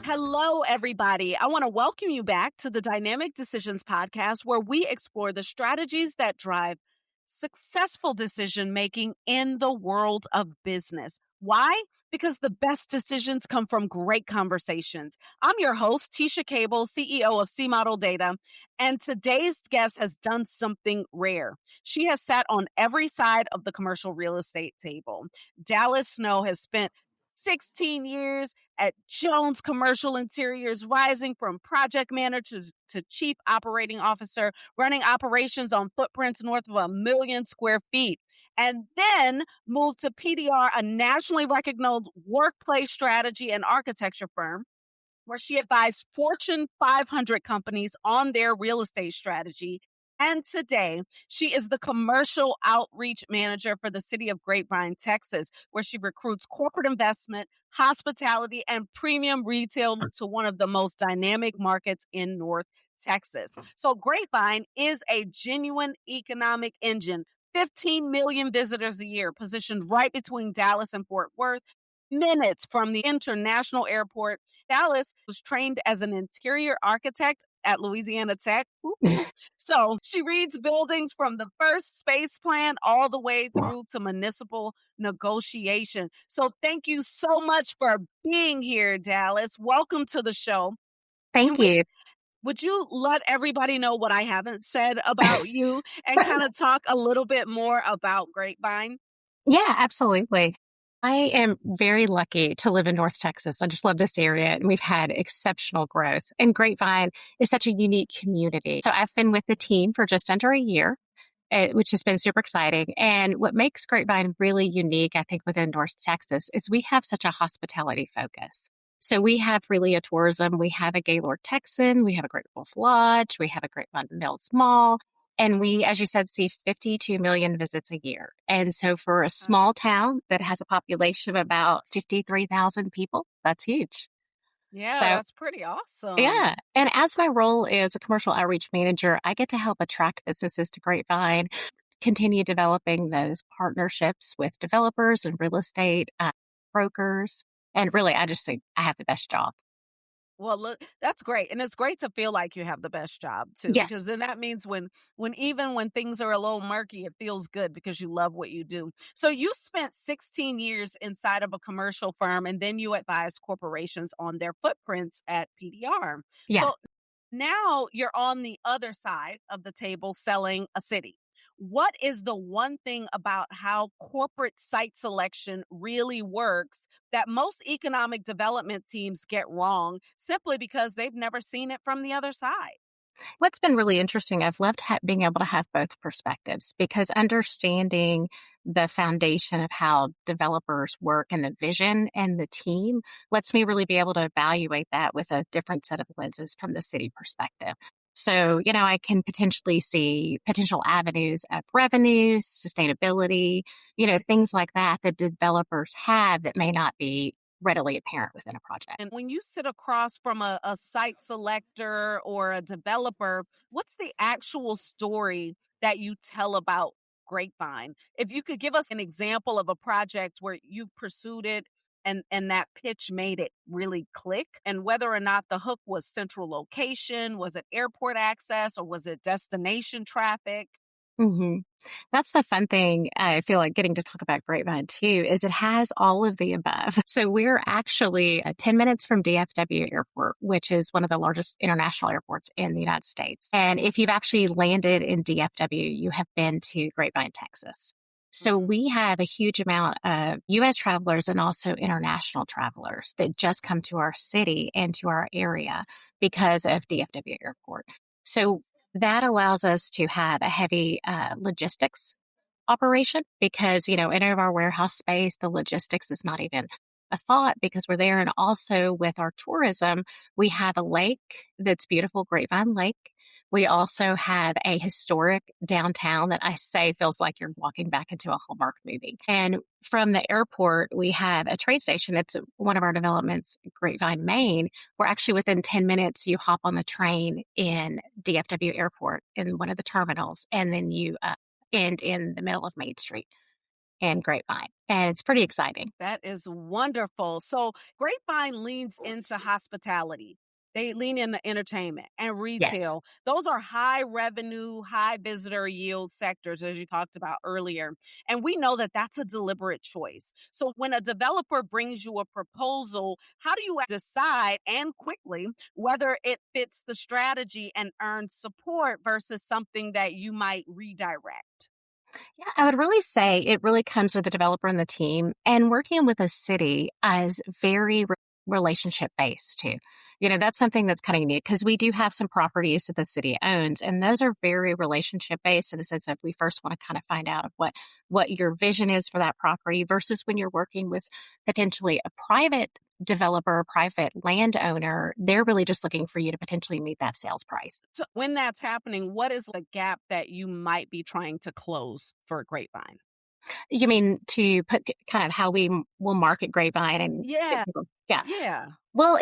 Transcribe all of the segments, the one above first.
Hello, everybody. I want to welcome you back to the Dynamic Decisions podcast, where we explore the strategies that drive successful decision making in the world of business. Why? Because the best decisions come from great conversations. I'm your host, Tisha Cable, CEO of C Model Data, and today's guest has done something rare. She has sat on every side of the commercial real estate table. Dallas Snow has spent 16 years at Jones Commercial Interiors, rising from project manager to chief operating officer, running operations on footprints north of 1 million square feet. And then moved to PDR, a nationally recognized workplace strategy and architecture firm, where she advised Fortune 500 companies on their real estate strategy. And today, she is the commercial outreach manager for the City of Grapevine, Texas, where she recruits corporate investment, hospitality, and premium retail to one of the most dynamic markets in North Texas. So, Grapevine is a genuine economic engine. 15 million visitors a year, positioned right between Dallas and Fort Worth, minutes from the international airport. Dallas was trained as an interior architect at Louisiana Tech. So she reads buildings from the first space plan all the way through to municipal negotiation. So thank you so much for being here, Dallas. Welcome to the show. Thank And we you. would you let everybody know what I haven't said about you and kind of talk a little bit more about Grapevine? Yeah, absolutely. I am very lucky to live in North Texas. I just love this area, and we've had exceptional growth. And Grapevine is such a unique community. So I've been with the team for just under a year, which has been super exciting. And what makes Grapevine really unique, I think, within North Texas is we have such a hospitality focus. So we have really a tourism. We have a Gaylord Texan. We have a Great Wolf Lodge. We have a Grapevine Mills Mall. And we, as you said, see 52 million visits a year. And so for a small town that has a population of about 53,000 people, that's huge. Yeah, So, that's pretty awesome. yeah. And as my role is a commercial outreach manager, I get to help attract businesses to Grapevine, continue developing those partnerships with developers and real estate brokers. And really, I just think I have the best job. Well, look, that's great. And it's great to feel like you have the best job too, because Yes. then that means when even when things are a little murky, it feels good because you love what you do. So you spent 16 years inside of a commercial firm and then you advised corporations on their footprints at PDR. Yeah. So now you're on the other side of the table selling a city. What is the one thing about how corporate site selection really works that most economic development teams get wrong simply because they've never seen it from the other side? What's been really interesting, I've loved being able to have both perspectives because understanding the foundation of how developers work and the vision and the team lets me really be able to evaluate that with a different set of lenses from the city perspective. So, I can potentially see potential avenues of revenues, sustainability, things like that that developers have that may not be readily apparent within a project. And when you sit across from a site selector or a developer, what's the actual story that you tell about Grapevine? If you could give us an example of a project where you've pursued it and that pitch made it really click, and whether or not the hook was central location, was it airport access, or was it destination traffic? hmm That's the fun thing. I feel like getting to talk about Grapevine too, is it has all of the above. So we're actually 10 minutes from DFW Airport, which is one of the largest international airports in the United States. And if you've actually landed in DFW, you have been to Grapevine, Texas. So Mhm. we have a huge amount of U.S. travelers and also international travelers that just come to our city and to our area because of DFW Airport. So that allows us to have a heavy logistics operation because, in our warehouse space, the logistics is not even a thought because we're there. And also with our tourism, we have a lake that's beautiful, Grapevine Lake. We also have a historic downtown that I say feels like you're walking back into a Hallmark movie. And from the airport, we have a train station. It's one of our developments, Grapevine, Maine. We're actually within 10 minutes, you hop on the train in DFW Airport in one of the terminals, and then you end in the middle of Main Street. and Grapevine. And it's pretty exciting. That is wonderful. So, Grapevine leans into hospitality. They lean into entertainment and Yes. retail. Those are high revenue, high visitor yield sectors, as you talked about earlier. And we know that that's a deliberate choice. So, when a developer brings you a proposal, how do you decide and quickly whether it fits the strategy and earns support versus something that you might redirect? Yeah, I would really say it really comes with the developer and the team, and working with a city is very relationship based too. That's something that's kind of unique because we do have some properties that the city owns, and those are very relationship based in the sense of we first want to kind of find out of what your vision is for that property versus when you're working with potentially a private developer, private landowner, they're really just looking for you to potentially meet that sales price. So when that's happening, what is the gap that you might be trying to close for a Grapevine? You mean to put kind of how will market Grapevine and get Yeah, people? Yeah. yeah. Well,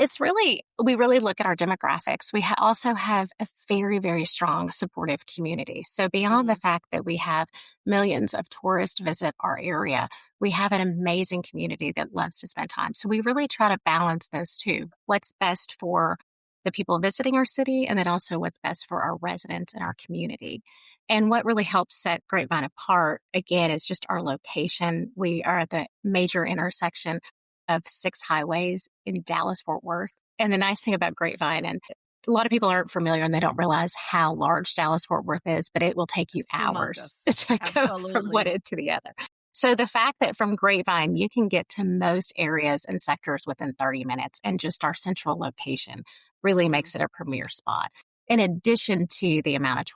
we really look at our demographics. We also have a very, very strong supportive community. So beyond the Mhm, fact that we have millions of tourists visit our area, we have an amazing community that loves to spend time. So we really try to balance those two. What's best for the people visiting our city, and then also what's best for our residents and our community. And what really helps set Grapevine apart, again, is just our location. We are at the major intersection of 6 highways in Dallas, Fort Worth. And the nice thing about Grapevine, and a lot of people aren't familiar and they don't realize how large Dallas, Fort Worth is, but it will take you it's hours humongous. to go from one Absolutely. end to the other. So the fact that from Grapevine, you can get to most areas and sectors within 30 minutes, and just our central location really Mhm, makes it a premier spot. In addition to the amount of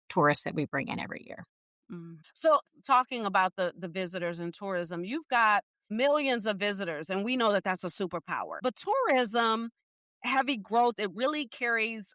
tourists that we bring in every year. So talking about the visitors and tourism, you've got millions of visitors, and we know that that's a superpower. But tourism, heavy growth, it really carries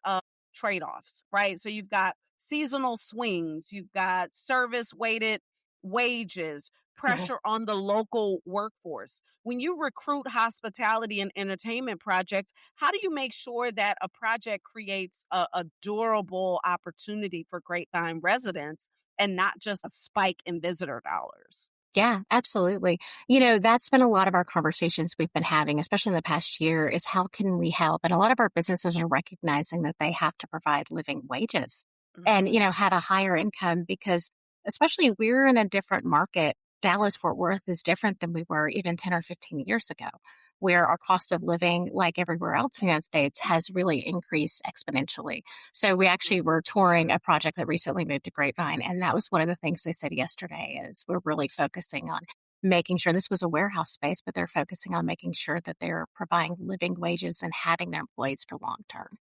trade-offs, right? So you've got seasonal swings, you've got service weighted wages, Mhm. pressure on the local workforce. When you recruit hospitality and entertainment projects, how do you make sure that a project creates a durable opportunity for Grapevine residents and not just a spike in visitor dollars? Yeah, absolutely. That's been a lot of our conversations we've been having, especially in the past year, is how can we help? And a lot of our businesses are recognizing that they have to provide living wages and, Mhm, have a higher income because, especially, we're in a different market. Dallas Fort Worth is different than we were even 10 or 15 years ago, where our cost of living, like everywhere else in the United States, has really increased exponentially. So we actually mhm. were touring a project that recently moved to Grapevine, and that was one of the things they said yesterday is we're really focusing on making sure this was a warehouse space, but they're focusing on making sure that they're providing living wages and having their employees for long term.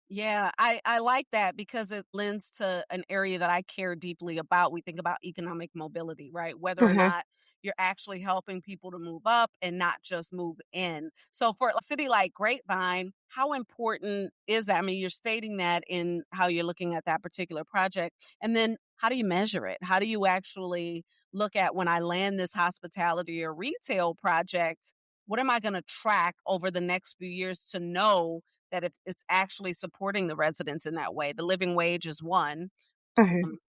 Yeah, I like that because it lends to an area that I care deeply about. We think about economic mobility, right? Whether or Hmm. not you're actually helping people to move up and not just move in. So for a city like Grapevine, how important is that? I mean, you're stating that in how you're looking at that particular project. And then how do you measure it? How do you actually look at when I land this hospitality or retail project? What am I going to track over the next few years to know that it's actually supporting the residents in that way? The living wage is one,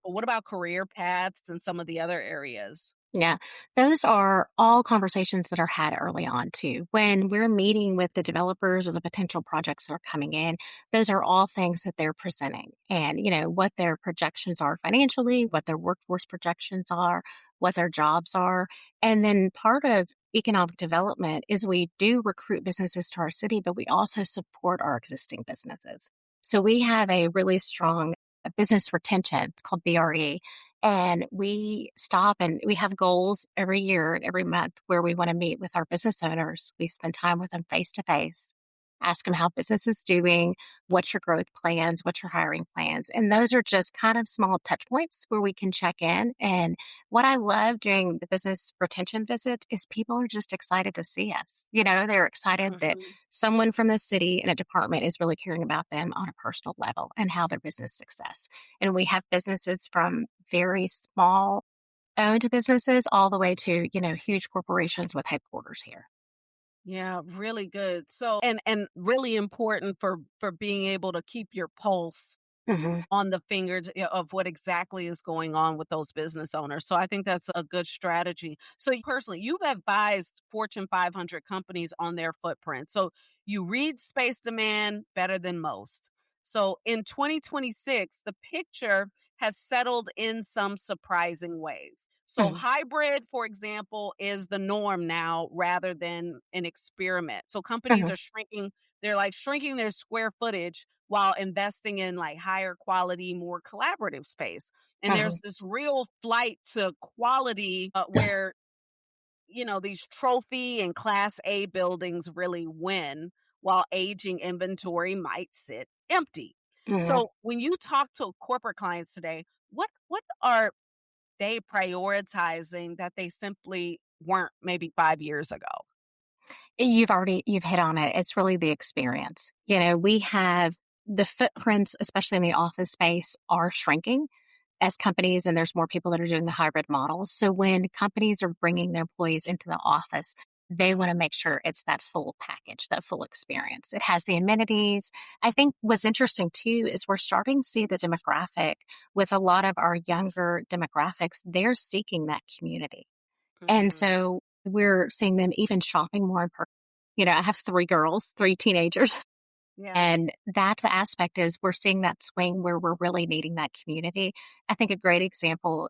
but what about career paths and some of the other areas? Yeah, those are all conversations that are had early on too. When we're meeting with the developers or the potential projects that are coming in, those are all things that they're presenting and, what their projections are financially, what their workforce projections are, what their jobs are. And then part of economic development is we do recruit businesses to our city, but we also support our existing businesses. So we have a really strong business retention. It's called BRE, and we stop and we have goals every year and every month where we want to meet with our business owners. We spend time with them face to face, ask them how business is doing, what's your growth plans, what's your hiring plans. And those are just kind of small touch points where we can check in. And what I love during the business retention visits is people are just excited to see us. They're excited that Mhm. someone from the city and a department is really caring about them on a personal level and how their business success. And we have businesses from very small owned businesses all the way to, huge corporations with headquarters here. Yeah, really good. So and really important for being able to keep your pulse Hmm. on the fingers of what exactly is going on with those business owners. So I think that's a good strategy. So personally, you've advised Fortune 500 companies on their footprint. So you read space demand better than most. So in 2026, the picture has settled in some surprising ways. So Hmm. hybrid, for example, is the norm now rather than an experiment. So companies Hmm. are shrinking, they're like shrinking their square footage while investing in like higher quality, more collaborative space. And Hmm. there's this real flight to quality where, these trophy and class A buildings really win while aging inventory might sit empty. Hmm. So when you talk to corporate clients today, what are they prioritizing that they simply weren't maybe 5 years ago? You've hit on it. It's really the experience. We have the footprints, especially in the office space, are shrinking as companies, and there's more people that are doing the hybrid model. So when companies are bringing their employees into the office, they want to make sure it's that full package, that full experience. It has the amenities. I think what's interesting too is we're starting to see the demographic with a lot of our younger demographics, they're seeking that community. And Hmm. so we're seeing them even shopping more in person. I have 3 girls, 3 teenagers, Yeah. and that's the aspect is we're seeing that swing where we're really needing that community. I think a great example,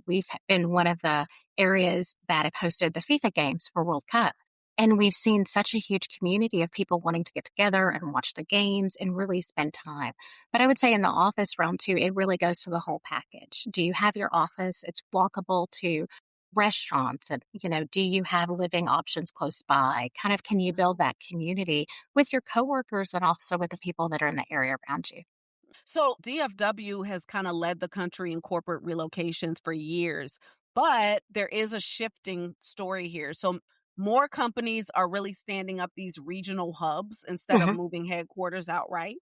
we've been one of the areas that have hosted the FIFA games for World Cup. And we've seen such a huge community of people wanting to get together and watch the games and really spend time. But I would say in the office realm too, it really goes to the whole package. Do you have your office? It's walkable to restaurants and do you have living options close by? Kind of can you build that community with your coworkers and also with the people that are in the area around you? So DFW has kind of led the country in corporate relocations for years, but there is a shifting story here. So more companies are really standing up these regional hubs instead of Hmm. moving headquarters outright.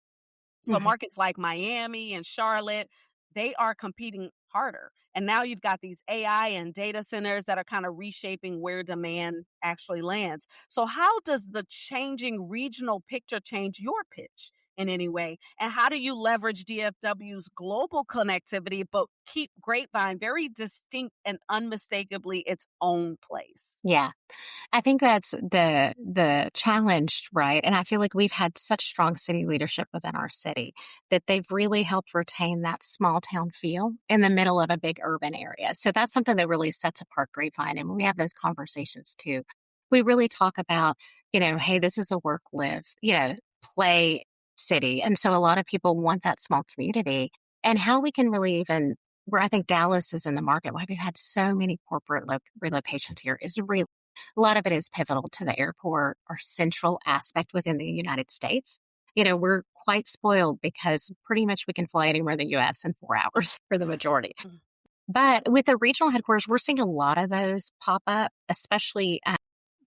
So Hmm. markets like Miami and Charlotte, they are competing harder. And now you've got these AI and data centers that are kind of reshaping where demand actually lands. So how does the changing regional picture change your pitch in any way? And how do you leverage DFW's global connectivity but keep Grapevine very distinct and unmistakably its own place? Yeah. I think that's the challenge, right? And I feel like we've had such strong city leadership within our city that they've really helped retain that small town feel in the middle of a big urban area. So that's something that really sets apart Grapevine. And when we have those conversations too, we really talk about, hey, this is a work, live, play city. And so a lot of people want that small community and how we can really even where I think Dallas is in the market, why we've had so many corporate relocations here is really a lot of it is pivotal to the airport or central aspect within the United States. We're quite spoiled because pretty much we can fly anywhere in the US in 4 hours for the majority. Mm. But with the regional headquarters, we're seeing a lot of those pop up, especially,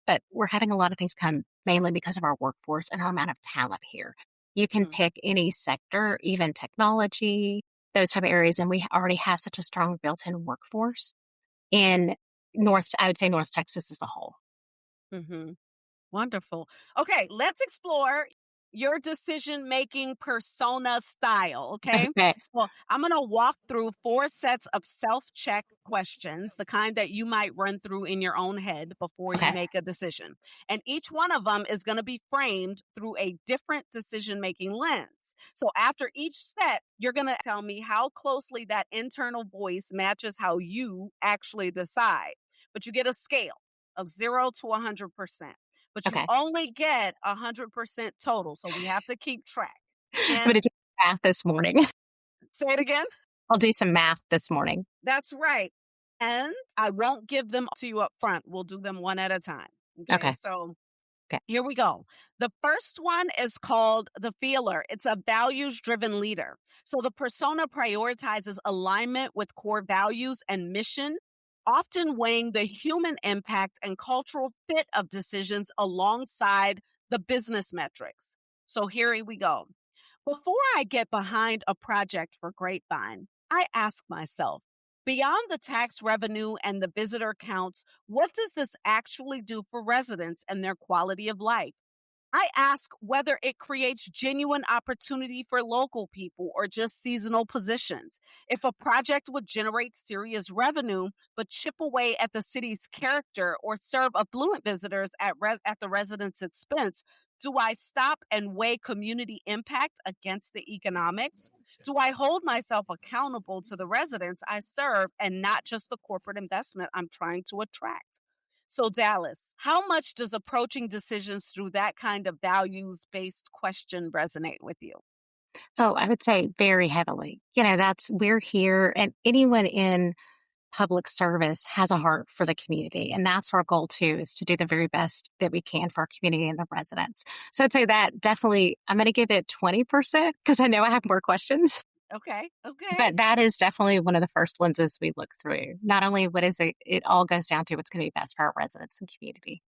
but we're having a lot of things come mainly because of our workforce and our amount of talent here. You can Mm. pick any sector, even technology, those type of areas, and we already have such a strong built in workforce in I would say North Texas as a whole. Mhm. Wonderful. Okay, let's explore your decision making persona style. Okay. Okay. So I'm going to walk through 4 sets of self check questions, the kind that you might run through in your own head before you Okay. make a decision. And each one of them is going to be framed through a different decision making lens. So after each set, you're going to tell me how closely that internal voice matches how you actually decide. But you get a scale of 0 to 100%, but you Okay. only get 100% total. So we have to keep track. I'm And gonna do math this morning. say it again. I'll do some math this morning. That's right. And I won't give them to you up front. We'll do them one at a time. Okay. Okay. So Okay. here we go. The first one is called the feeler. It's a values driven leader. So the persona prioritizes alignment with core values and mission, often weighing the human impact and cultural fit of decisions alongside the business metrics. So here we go. Before I get behind a project for Grapevine, I ask myself, beyond the tax revenue and the visitor counts, what does this actually do for residents and their quality of life? I ask whether it creates genuine opportunity for local people or just seasonal positions. If a project would generate serious revenue but chip away at the city's character or serve affluent visitors at the residents' expense, do I stop and weigh community impact against the economics? Do I hold myself accountable to the residents I serve and not just the corporate investment I'm trying to attract? So, Dallas, how much does approaching decisions through that kind of values based question resonate with you? Oh, I would say very heavily. We're here, and anyone in public service has a heart for the community. And that's our goal too, is to do the very best that we can for our community and the residents. So I'd say that definitely, I'm going to give it 20% because I know I have more questions, Okay, okay. but that is definitely one of the first lenses we look through. Not only what is it, it all goes down to what's going to be best for our residents and community.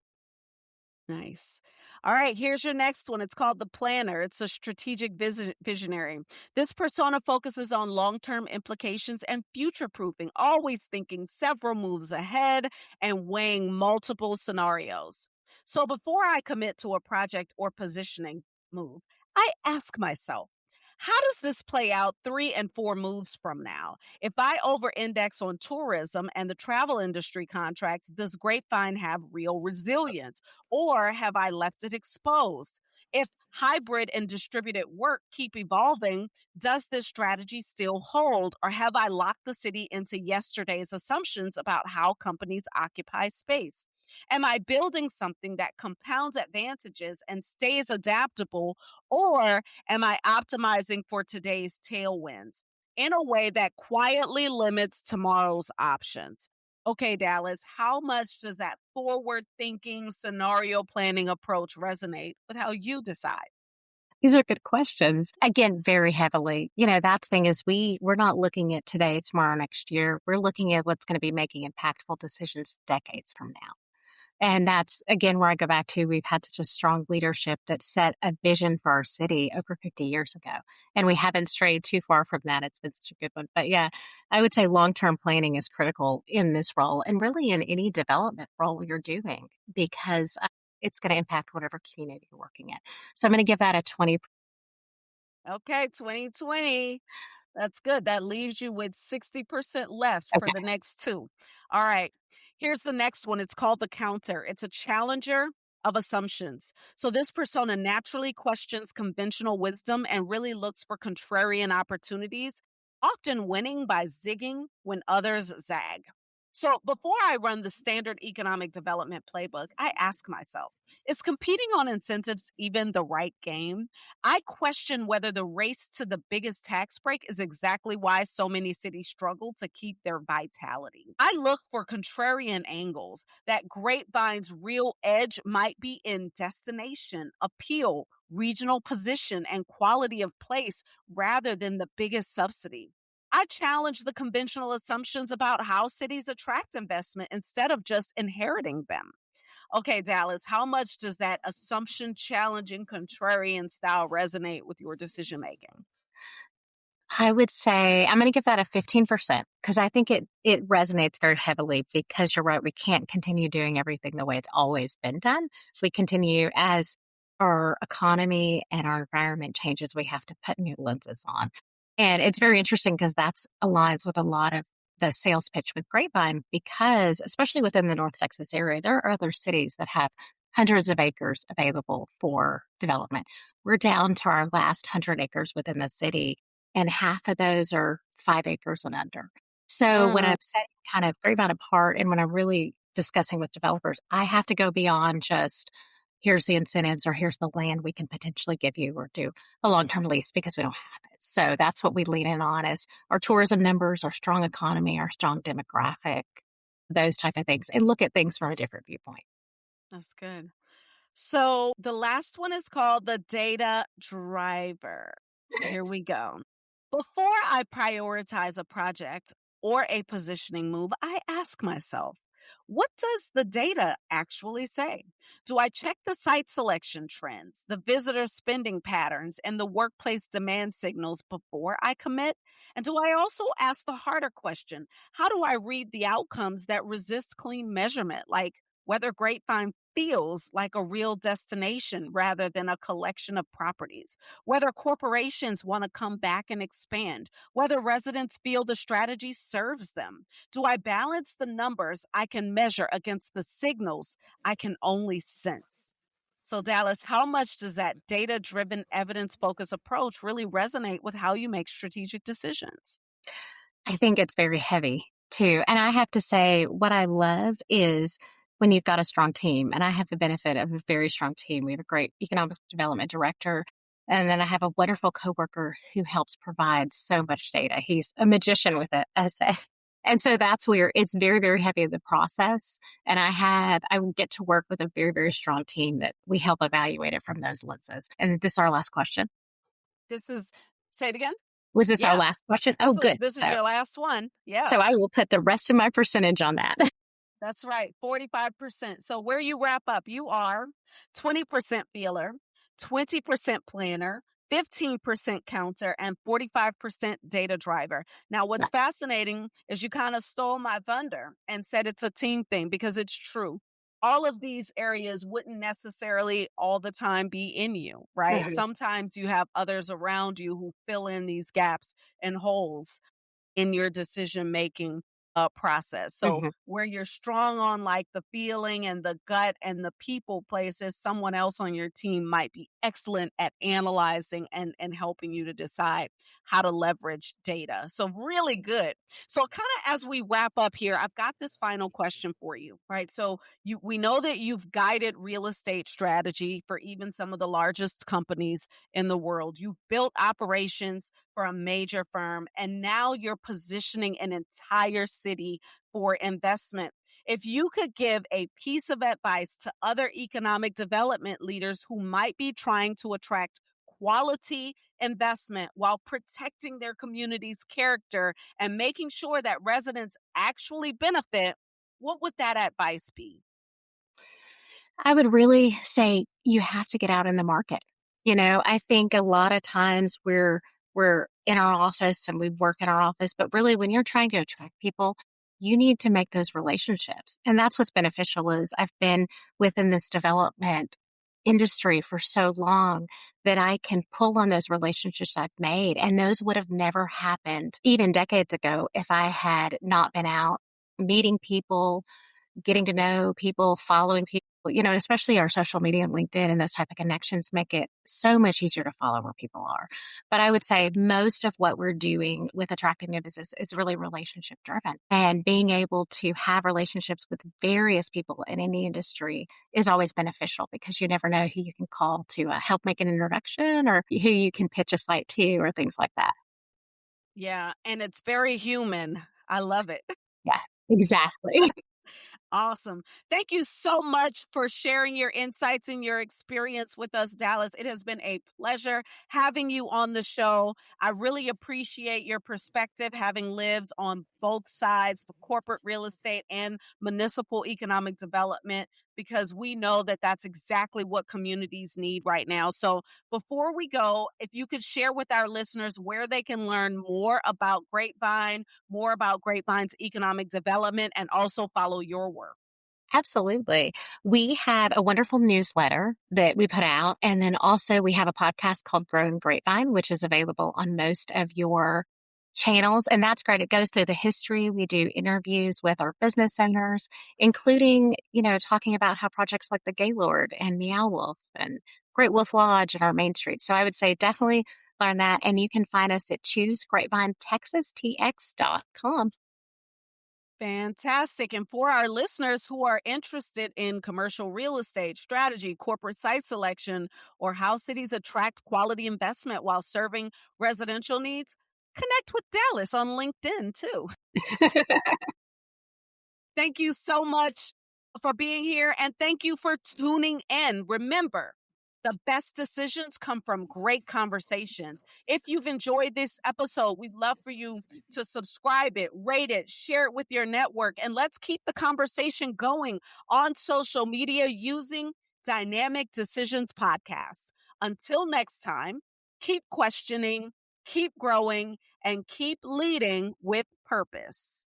Nice. All right, here's your next one. It's called The Planner. It's a strategic visionary. This persona focuses on long term implications and future proofing, always thinking several moves ahead and weighing multiple scenarios. So before I commit to a project or positioning move, I ask myself, how does this play out 3 and 4 moves from now? If I over index on tourism and the travel industry contracts, does Grapevine have real resilience? Or have I left it exposed? If hybrid and distributed work keep evolving, does this strategy still hold? Or have I locked the city into yesterday's assumptions about how companies occupy space? Am I building something that compounds advantages and stays adaptable? Or am I optimizing for today's tailwinds in a way that quietly limits tomorrow's options? Okay, Dallas, how much does that forward thinking scenario planning approach resonate with how you decide? These are good questions. Again, very heavily. That's the thing is we're not looking at today, tomorrow, next year. We're looking at what's going to be making impactful decisions decades from now. And that's again where I go back to we've had such a strong leadership that set a vision for our city over 50 years ago. And we haven't strayed too far from that. It's been such a good one. But yeah, I would say long term planning is critical in this role and really in any development role you're doing because it's going to impact whatever community you're working in. So I'm going to give that a 20. Okay, 2020. That's good. That leaves you with 60% left for Okay. the next two. All right. Here's the next one. It's called The Counter. It's a challenger of assumptions. So this persona naturally questions conventional wisdom and really looks for contrarian opportunities, often winning by zigging when others zag. So before I run the standard economic development playbook, I ask myself, is competing on incentives even the right game? I question whether the race to the biggest tax break is exactly why so many cities struggle to keep their vitality. I look for contrarian angles that Grapevine's real edge might be in destination, appeal, regional position, and quality of place rather than the biggest subsidy. I challenge the conventional assumptions about how cities attract investment instead of just inheriting them. Okay, Dallas, how much does that assumption challenging contrarian style resonate with your decision making? I would say I'm going to give that a 15% because I think it resonates very heavily because you're right. We can't continue doing everything the way it's always been done. If we continue as our economy and our environment changes, we have to put new lenses on. And it's very interesting because that's aligns with a lot of the sales pitch with Grapevine because especially within the North Texas area, there are other cities that have hundreds of acres available for development. We're down to our last 100 acres within the city and half of those are 5 acres and under. So when Mm, I'm setting kind of Grapevine apart and when I'm really discussing with developers, I have to go beyond just here's the incentives or here's the land we can potentially give you or do a long-term lease because we don't have it. So that's what we lean in on is our tourism numbers, our strong economy, our strong demographic, those type of things, and look at things from a different viewpoint. that's good. So the last one is called the data driver. Here we go. Before I prioritize a project or a positioning move, I ask myself, what does the data actually say? Do I check the site selection trends, the visitor spending patterns, and the workplace demand signals before I commit? And do I also ask the harder question, how do I read the outcomes that resist clean measurement, like whether Grapevine feels like a real destination rather than a collection of properties, whether corporations want to come back and expand, whether residents feel the strategy serves them. Do I balance the numbers I can measure against the signals I can only sense? So, Dallas, how much does that data driven, evidence focused approach really resonate with how you make strategic decisions? I think it's very heavy too. And I have to say, what I love is when you've got a strong team, and I have the benefit of a very strong team. We have a great economic development director. And then I have a wonderful coworker who helps provide so much data. He's a magician with it, I say. And so that's where it's very, very heavy in the process. And I get to work with a very, very strong team that we help evaluate it from those lenses. And this is our last question. This is, say it again? Was this our Yeah. last question? Oh, good. This is your last one. So Yeah. I will put the rest of my percentage on that. That's right, 45%. So where you wrap up, you are 20% feeler, 20% planner, 15% counter, and 45% data driver. Now, what's fascinating is you kind of stole my thunder and said it's a team thing because it's true. All of these areas wouldn't necessarily all the time be in you, right? Mhm, Sometimes you have others around you who fill in these gaps and holes in your decision making process. So mhm. where you're strong on like the feeling and the gut and the people places, someone else on your team might be excellent at analyzing and helping you to decide how to leverage data. So really good. So kind of as we wrap up here, I've got this final question for you, right? So we know that you've guided real estate strategy for even some of the largest companies in the world. You've built operations for a major firm, and now you're positioning an entire city for investment. If you could give a piece of advice to other economic development leaders who might be trying to attract quality investment while protecting their community's character and making sure that residents actually benefit, what would that advice be? I would really say you have to get out in the market. I think a lot of times we're in our office and we work in our office, but really when you're trying to attract people, you need to make those relationships. And that's what's beneficial is I've been within this development industry for so long that I can pull on those relationships I've made. And those would have never happened even decades ago if I had not been out meeting people, getting to know people, following people, and especially our social media and LinkedIn and those type of connections make it so much easier to follow where people are. But I would say most of what we're doing with attracting new business is really relationship driven. And being able to have relationships with various people in any industry is always beneficial because you never know who you can call to help make an introduction or who you can pitch a site to or things like that. Yeah, and it's very human. I love it. Yeah, exactly. Awesome. Thank you so much for sharing your insights and your experience with us, Dallas. It has been a pleasure having you on the show. I really appreciate your perspective, having lived on both sides, the corporate real estate and municipal economic development, because we know that that's exactly what communities need right now. So before we go, if you could share with our listeners where they can learn more about Grapevine, more about Grapevine's economic development, and also follow your work. Absolutely. We have a wonderful newsletter that we put out. And then also we have a podcast called Growing Grapevine, which is available on most of your channels. And that's great. It goes through the history. We do interviews with our business owners, including, talking about how projects like the Gaylord and Meow Wolf and Great Wolf Lodge and our Main Street. So I would say definitely learn that. And you can find us at choosegrapevinetexastx.com. Fantastic. And for our listeners who are interested in commercial real estate strategy, corporate site selection, or how cities attract quality investment while serving residential needs, connect with Dallas on LinkedIn too. Thank you so much for being here and thank you for tuning in. Remember, the best decisions come from great conversations. If you've enjoyed this episode, we'd love for you to subscribe it, rate it, share it with your network, and let's keep the conversation going on social media using Dynamic Decisions Podcasts. Until next time, keep questioning, keep growing, and keep leading with purpose.